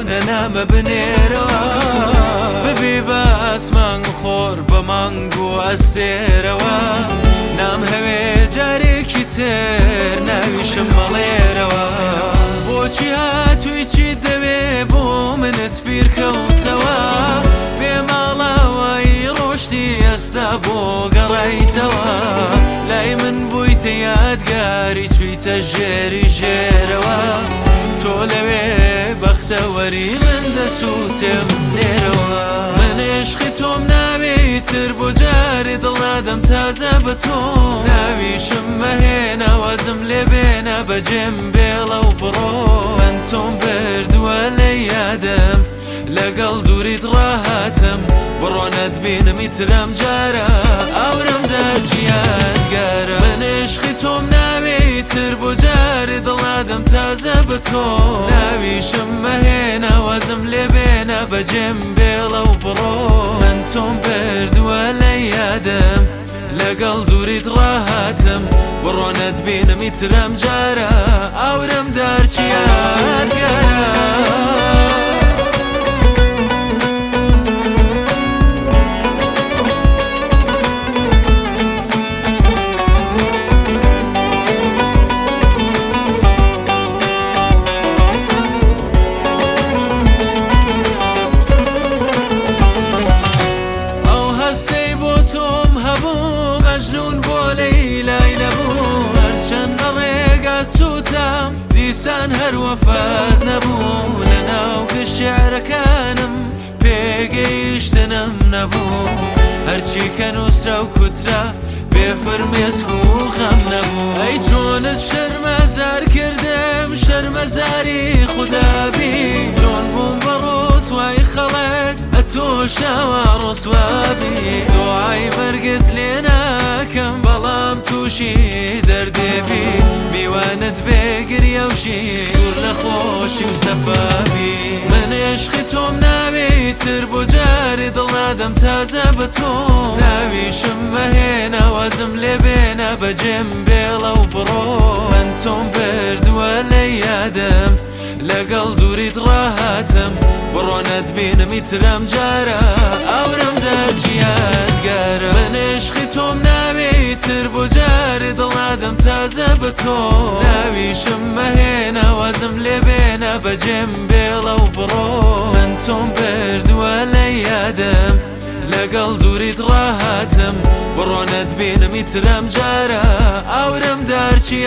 نەنامە بنێرەوە ببی بە ئاسمان خۆر بە مانگ و ئەستێرەوە نام هەوێ جارێکی تر ناویشم مەڵێرەوە بۆچی هاتووی چی دەوێ بۆ منت بیرکەوتەوە بێ ماڵاوایی ڕۆشتی ئێستا بۆ گەڕایتەوە لای من بوویتە یادگاری چوویتە ژێری ژێرەوە تۆ لەوێ بەختەوەری من دەسووتێم نێرەوە من عشقی تۆم ناوێتر بۆ جارێ دڵادەم تازە بە تۆ ناویشم مەهێنا وەزم لێ بێنە بەجێم بێڵە و بڕۆ من تۆم بردووە لە یادم لەگەڵ دووریت ڕاهاتم بڕۆنەت بینم ئیترم جارە ئەورم دەرچی یادگارە من عشقی تۆم ناوێتر بۆ جارێ دڵادەم تازە بە تۆ ناویشم مەهێنا وەزم لێ بێنە بەجێم بێڵە و بڕۆ من تۆم بردووە لە یادم لەگەڵ دووریت ڕاهاتم بڕۆنەت بینم ئیترم جارە ئەورم دەرچی یادگارە دیسان هەر وەفات نەبوو لەناو شیعرەکانم پێگەیشتنم نەبوو هەرچی کە نووسرا و کوترا بێفرمێسک و خەم نەبوو ئەی چۆنت شەرمەزار کردم شەرمەزاری خودابی چۆن بووم بە ڕۆسوای خەڵک ئەتۆ شاوا ڕۆسوابی دوعای مەرگت لێ ناکەم بەڵام تووشی دەردێبی میوانت بێگریە و ژیر لە خۆشی و سەفابی من عشقی تۆم ناوێتر بۆ جارێ دڵادەم تازە بە تۆ ناویشم مەهێنا وەزم لێ بێنە بەجێم بێڵە و بڕۆ من تۆم بردووە لە یادم لەگەڵ دووریت ڕاهاتم بڕۆنەت بینم ئیترم جارە ئەورم دەرچی یادگارە من عشقی تۆم ناوێتر بۆ جارێ دڵادەم تازە بە تۆ ناویشم مەهێنا وەزم لێ بێنە بەجێم بێڵە و بڕۆ من تۆم بردووە لە یادم لەگەڵ دووریت ڕاهاتم بڕۆنەت بینم ئیترم جارە ئەورم دەرچی